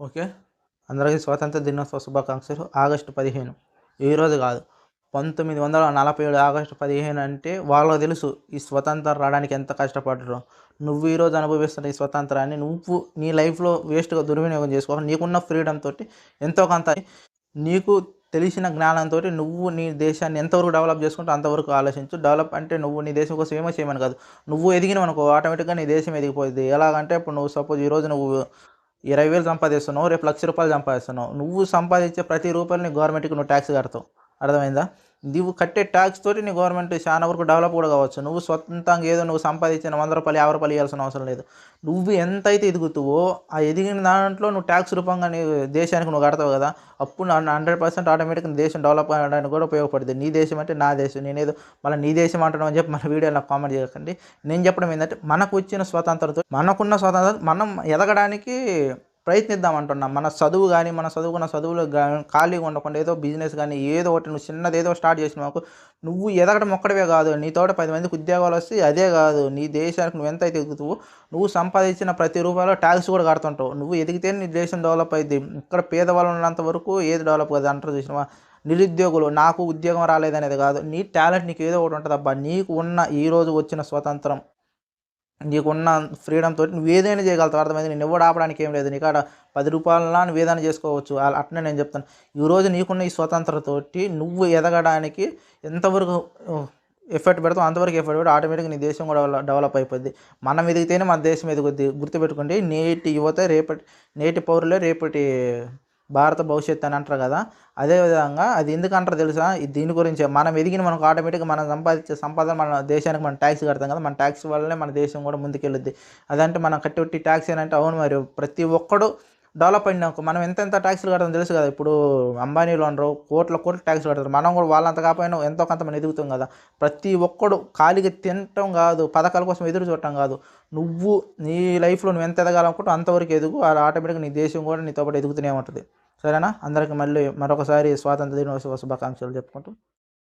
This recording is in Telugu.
ఓకే. అందరికీ స్వాతంత్ర దినోత్సవ శుభాకాంక్షలు. ఆగస్టు 15 ఈరోజు కాదు. 1947 ఆగస్టు 15 అంటే వాళ్ళకి తెలుసు ఈ స్వతంత్రం రావడానికి ఎంత కష్టపడ్డారో. నువ్వు ఈరోజు అనుభవిస్తున్న ఈ స్వతంత్రాన్ని నువ్వు నీ లైఫ్‌లో వేస్ట్‌గా దుర్వినియోగం చేసుకోక నీకున్న ఫ్రీడమ్ తోటి ఎంతో కొంత నీకు తెలిసిన జ్ఞానంతోటి నువ్వు నీ దేశాన్ని ఎంతవరకు డెవలప్ చేసుకుంటే అంతవరకు ఆలోచించు. డెవలప్ అంటే నువ్వు నీ దేశం కోసం ఏమో చేయమని కాదు. నువ్వు ఎదిగినవనుకో ఆటోమేటిక్‌గా నీ దేశం ఎదిగిపోద్ది. ఎలాగంటే ఇప్పుడు నువ్వు సపోజ్ ఈరోజు నువ్వు 20,000 సంపాదిస్తున్నావు. రేపు రూ. 1,00,000 సంపాదిస్తున్నావు. నువ్వు సంపాదించే ప్రతి రూపాయిని నీ గవర్నమెంట్‌కి నువ్వు టాక్స్ కడతావు. అర్థమైందా? నువ్వు కట్టే టాక్స్ తోటి నీ గవర్నమెంట్ చాలా వరకు డెవలప్ కూడా కావచ్చు. నువ్వు స్వతంత్రంగా ఏదో నువ్వు సంపాదించిన రూ. 100, రూ. 50 ఇయ్యాల్సిన అవసరం లేదు. నువ్వు ఎంతైతే ఎదుగుతావో ఆ ఎదిగిన దాంట్లో నువ్వు టాక్స్ రూపంగా నీ దేశానికి నువ్వు కడతావు కదా! అప్పుడు 100% ఆటోమేటిక్‌గా నీ దేశం డెవలప్ అవ్వడానికి కూడా ఉపయోగపడుద్ది. నీ దేశం అంటే నా దేశం. నేనేదో మళ్ళీ నీ దేశం అంటున్నావు అని చెప్పి మన వీడియోలో నాకు కామెంట్ చేయకండి. నేను చెప్పడం ఏందంటే మనకొచ్చిన స్వతంత్రంతో మనకున్న స్వతంత్రం మనం ఎదగడానికి ప్రయత్నిద్దాం అంటున్నాం. మన చదువు గాని, మన చదువుకున్న చదువులో ఖాళీగా ఉండకుండా ఏదో బిజినెస్ గాని, ఏదో ఒకటి నువ్వు చిన్నదేదో స్టార్ట్ చేసినావనుకో, నువ్వు ఎదగడం ఒక్కడివే కాదు. నీతోటి 10 మందికి ఉద్యోగాలొస్తాయి. అదే కాదు నీ దేశానికి నువ్వెంతైతే ఎదుగుతావో, నువ్వు సంపాదించిన ప్రతి రూపాయిలో టాక్స్ కూడా కడుతుంటావు. నువ్వు ఎదిగితేనే నీ దేశం డెవలప్ అయిద్ది. ఇక్కడ పేదవాళ్ళు ఉన్నంత వరకు ఏది డెవలప్ కాదు అంటారు చూసినావా? నిరుద్యోగులు నాకు ఉద్యోగం రాలేదనేది కాదు. నీ టాలెంట్ నీకు ఏదో ఒకటి ఉంటదబ్బా! నీకు ఉన్న ఈరోజు వచ్చిన స్వతంత్రం నీకున్న ఫ్రీడమ్ తోటి నువ్వేదైనా చేయగలుగుతావు. అర్థమైందా? నిన్నెవ్వడు ఆపడానికి ఏం లేదు. నీకాడ రూ. 10 నువ్వేదైనా చేసుకోవచ్చు. అట్లనే నేను చెప్తాను. ఈరోజు నీకున్న ఈ స్వతంత్రతోటి నువ్వు ఎదగడానికి ఎంతవరకు ఎఫర్ట్ పెడతావు అంతవరకు ఎఫర్ట్ పెడితే ఆటోమేటిక్‌గా నీ దేశం కూడా డెవలప్ అయిపోద్ది. మనం ఎదిగితేనే మన దేశం ఎదుగుద్ది. గుర్తుపెట్టుకోండి. నేటి యువత నేటి పౌరులే రేపటి భారత భవిష్యత్తు అని అంటారు కదా! అదే విధంగా అది ఎందుకంటారో తెలుసా? దీని గురించే. మనం ఎదిగిన మనకు ఆటోమేటిక్‌గా మనం సంపాదించే సంపాదన మన దేశానికి మనం టాక్స్ కడతాం కదా! మన టాక్స్ వల్లనే మన దేశం కూడా ముందుకెళ్ళుద్ది. అదంటే మనం కట్టే ఉట్టి టాక్స్ ఏనంటే అవును మరి ప్రతి ఒక్కడు డెవలప్ అయినాక మనం ఎంత టాక్స్‌లు కడతామో తెలుసు కదా! ఇప్పుడు అంబానీలు ఉండరు. కోట్ల టాక్స్ కడతారు. మనం కూడా వాళ్ళంత కాకపోయినా ఎంతో కొంత మనం ఎదుగుతాం కదా! ప్రతి ఒక్కడు ఖాళీగా తినటం కాదు, పథకాల కోసం ఎదురు చూడటం కాదు. నువ్వు నీ లైఫ్‌లో నువ్వు ఎంత ఎదగాలనుకుంటావో అంతవరకు ఎదుగు. ఆటోమేటిక్‌గా నీ దేశం కూడా నీతో పాటు ఎదుగుతూనే ఉంటది. సరేనా? అందరికి మళ్ళీ మరొకసారి స్వాతంత్ర దినోత్సవ శుభాకాంక్షలు చెప్పుకుంటూ